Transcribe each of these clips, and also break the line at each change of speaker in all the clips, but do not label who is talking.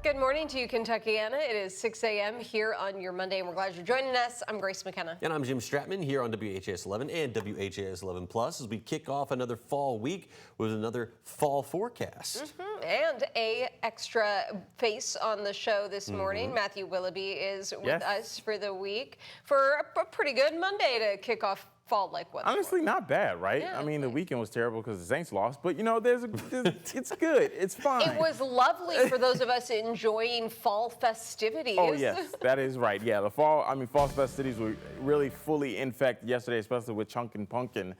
Good morning to you, Kentuckiana. It is 6 a.m. here on your Monday, and we're glad you're joining us. I'm Grace McKenna.
And I'm Jim Stratman here on WHAS11 and WHAS11 Plus as we kick off another fall week with another fall forecast.
And a extra face on the show this morning. Matthew Willoughby is with us for the week for a pretty good Monday to kick off fall-like weather.
Honestly, not bad, right?
Yeah,
I mean, the weekend was terrible because the Saints lost, but you know, it's good. It's fine.
It was lovely for those of us enjoying fall festivities.
Oh yes, that is right. Yeah, the fall festivities were really fully in effect yesterday, especially with Chunkin' Pumpkin.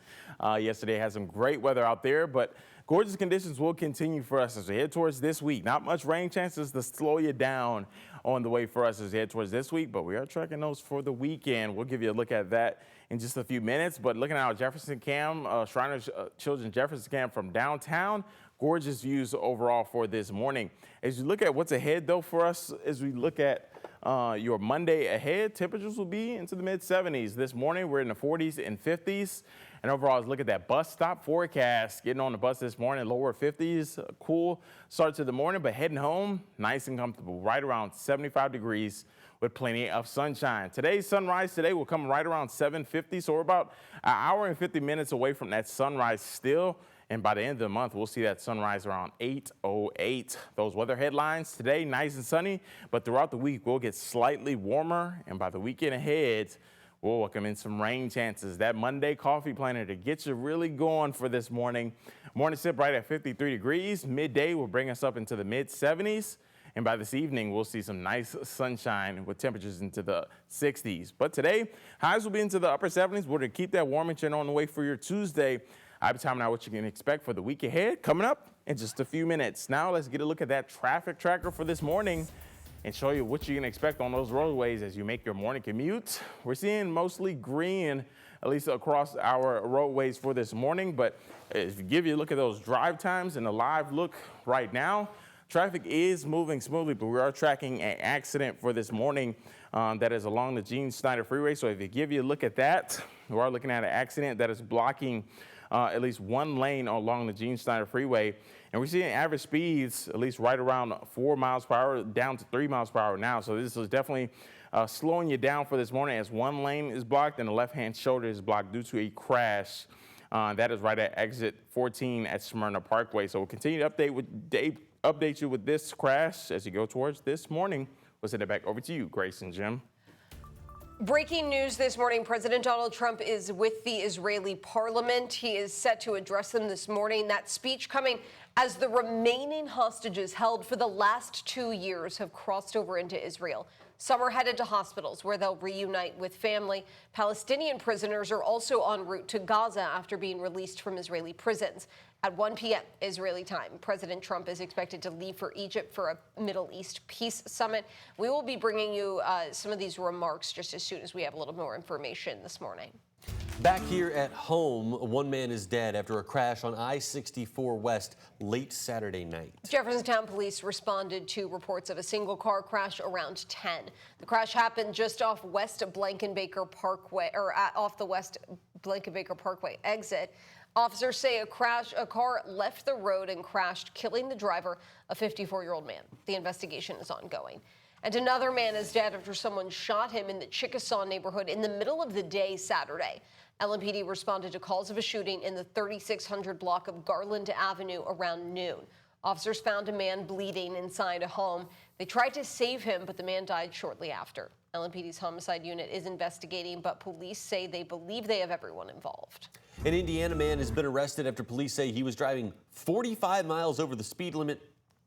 Yesterday had some great weather out there, but gorgeous conditions will continue for us as we head towards this week. Not much rain chances to slow you down on the way for us as we head towards this week, but we are tracking those for the weekend. We'll give you a look at that in just a few minutes. But looking at our Jefferson Cam, Shriners Children's Jefferson Cam from downtown, gorgeous views overall for this morning. As you look at what's ahead, though, for us, as we look at your Monday ahead, temperatures will be into the mid-70s. This morning, we're in the 40s and 50s. And overall, let's look at that bus stop forecast. Getting on the bus this morning, lower 50s, cool start to the morning, but heading home, nice and comfortable, right around 75 degrees with plenty of sunshine. Today's sunrise today will come right around 7:50, so we're about an hour and 50 minutes away from that sunrise still. And by the end of the month, we'll see that sunrise around 8:08. Those weather headlines today, nice and sunny, but throughout the week, we'll get slightly warmer. And by the weekend ahead, we'll welcome in some rain chances. That Monday coffee planner to get you really going for this morning. Morning sip right at 53 degrees. Midday will bring us up into the mid-70s. And by this evening, we'll see some nice sunshine with temperatures into the 60s. But today, highs will be into the upper 70s. We're going to keep that warm and on the way for your Tuesday. I'll be timing out what you can expect for the week ahead coming up in just a few minutes. Now let's get a look at that traffic tracker for this morning and show you what you can expect on those roadways as you make your morning commute. We're seeing mostly green, at least across our roadways for this morning. But if you give you a look at those drive times and a live look right now, traffic is moving smoothly, but we are tracking an accident for this morning that is along the Gene Snyder Freeway. So if you give you a look at that, we are looking at an accident that is blocking at least one lane along the Gene Snyder Freeway. And we're seeing average speeds at least right around 4 miles per hour down to 3 miles per hour now. So this is definitely slowing you down for this morning as one lane is blocked and the left-hand shoulder is blocked due to a crash. That is right at exit 14 at Smyrna Parkway. So we'll continue to update you with this crash as you go towards this morning. We'll send it back over to you, Grace and Jim.
Breaking news this morning, President Donald Trump is with the Israeli parliament. He is set to address them this morning. That speech coming as the remaining hostages held for the last 2 years have crossed over into Israel. Some are headed to hospitals where they'll reunite with family. Palestinian prisoners are also en route to Gaza after being released from Israeli prisons. At 1 p.m. Israeli time, President Trump is expected to leave for Egypt for a Middle East peace summit. We will be bringing you some of these remarks just as soon as we have a little more information this morning.
Back here at home, one man is dead after a crash on I-64 West late Saturday night.
Jeffersontown police responded to reports of a single car crash around 10. The crash happened just off West Blankenbaker Parkway, or off the West Blankenbaker Parkway exit. Officers say a car left the road and crashed, killing the driver, a 54-year-old man. The investigation is ongoing. And another man is dead after someone shot him in the Chickasaw neighborhood in the middle of the day Saturday. LMPD responded to calls of a shooting in the 3600 block of Garland Avenue around noon. Officers found a man bleeding inside a home. They tried to save him, but the man died shortly after. LMPD's homicide unit is investigating, but police say they believe they have everyone involved.
An Indiana man has been arrested after police say he was driving 45 miles over the speed limit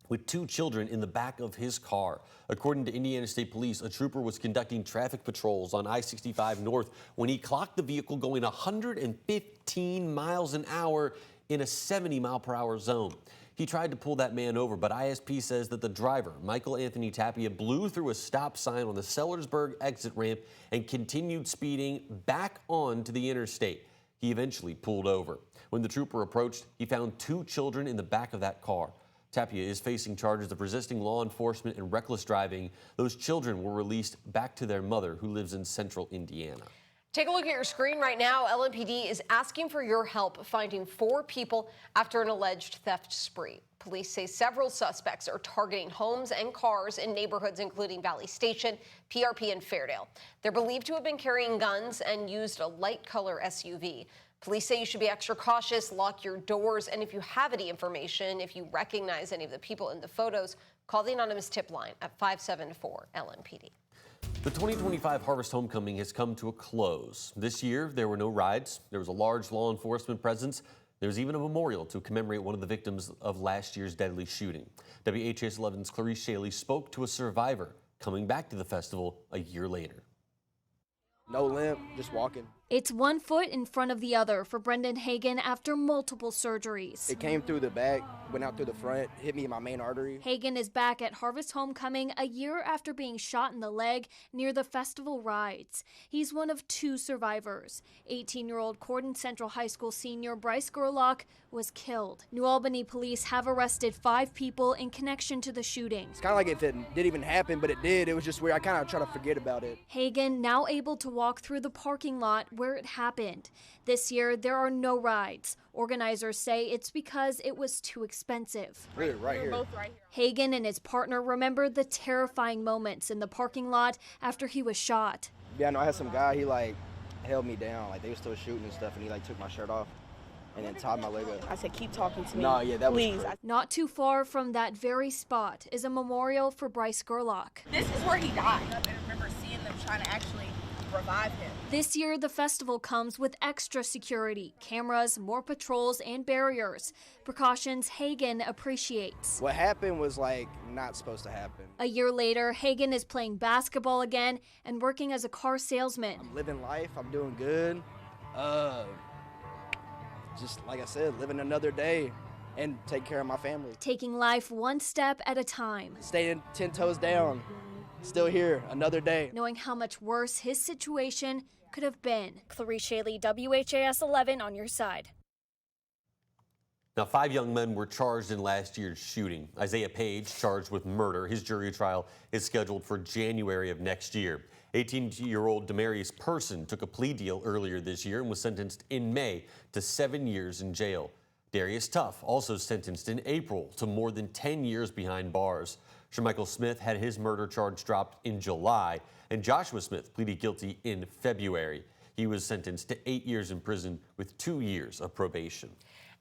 with 2 children in the back of his car. According to Indiana State Police, a trooper was conducting traffic patrols on I-65 North when he clocked the vehicle going 115 miles an hour in a 70-mile-per-hour zone. He tried to pull that man over, but ISP says that the driver, Michael Anthony Tapia, blew through a stop sign on the Sellersburg exit ramp and continued speeding back onto the interstate. He eventually pulled over. When the trooper approached, he found 2 children in the back of that car. Tapia is facing charges of resisting law enforcement and reckless driving. Those children were released back to their mother, who lives in central Indiana.
Take a look at your screen right now. LMPD is asking for your help finding 4 people after an alleged theft spree. Police say several suspects are targeting homes and cars in neighborhoods including Valley Station, PRP, and Fairdale. They're believed to have been carrying guns and used a light color SUV. Police say you should be extra cautious, lock your doors, and if you have any information, if you recognize any of the people in the photos, call the anonymous tip line at 574 LMPD.
The 2025 Harvest Homecoming has come to a close. This year, there were no rides. There was a large law enforcement presence. There was even a memorial to commemorate one of the victims of last year's deadly shooting. WHAS11's Clarice Shaley spoke to a survivor coming back to the festival a year later.
No limp, just walking.
It's one foot in front of the other for Brendan Hagan after multiple surgeries.
It came through the back, went out through the front, hit me in my main artery.
Hagan is back at Harvest Homecoming a year after being shot in the leg near the festival rides. He's one of 2 survivors. 18-year-old Corden Central High School senior Bryce Gerlach was killed. New Albany police have arrested 5 people in connection to the shooting.
It's kind of like it didn't even happen, but it did. It was just weird. I kind of try to forget about it.
Hagan now able to walk through the parking lot where it happened. This year, there are no rides. Organizers say it's because it was too expensive.
We're right here.
Hagan and his partner remember the terrifying moments in the parking lot after he was shot.
Yeah, I know I had some guy, he like held me down. Like they were still shooting and stuff, and he like took my shirt off and then tied my leg up.
I said, keep talking to me.
No, yeah, that was
please.
crazy.
Not too far from that very spot is a memorial for Bryce Gerlach.
This is where he died. I remember seeing them trying to actually revive him.
This year, the festival comes with extra security, cameras, more patrols, and barriers. Precautions Hagan appreciates.
What happened was like not supposed to happen.
A year later, Hagan is playing basketball again and working as a car salesman.
I'm living life, I'm doing good. Just like I said, living another day and take care of my family.
Taking life one step at a time.
Staying 10 toes down. Still here, another day.
Knowing how much worse his situation could have been. Clarice Shaley, WHAS 11 on your side.
Now, 5 young men were charged in last year's shooting. Isaiah Page charged with murder. His jury trial is scheduled for January of next year. 18-year-old Demarius Person took a plea deal earlier this year and was sentenced in May to 7 years in jail. Darius Tuff also sentenced in April to more than 10 years behind bars. Shermichael Smith had his murder charge dropped in July, and Joshua Smith pleaded guilty in February. He was sentenced to 8 years in prison with 2 years of probation.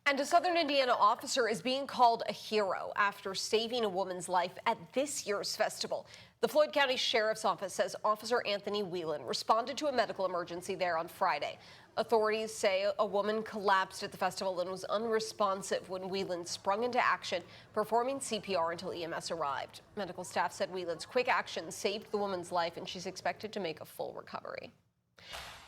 And a Southern Indiana officer is being called a hero after saving a woman's life at this year's festival. The Floyd County Sheriff's Office says Officer Anthony Whelan responded to a medical emergency there on Friday. Authorities say a woman collapsed at the festival and was unresponsive when Whelan sprung into action, performing CPR until EMS arrived. Medical staff said Whelan's quick action saved the woman's life, and she's expected to make a full recovery.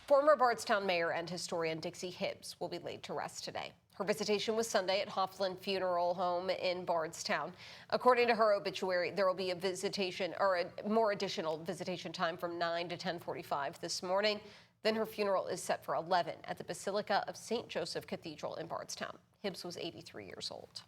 Former Bardstown Mayor and historian Dixie Hibbs will be laid to rest today. Her visitation was Sunday at Hoffland Funeral Home in Bardstown. According to her obituary, there will be a visitation or a more additional visitation time from 9 to 10:45 this morning. Then her funeral is set for 11 at the Basilica of St. Joseph Cathedral in Bardstown. Hibbs was 83 years old.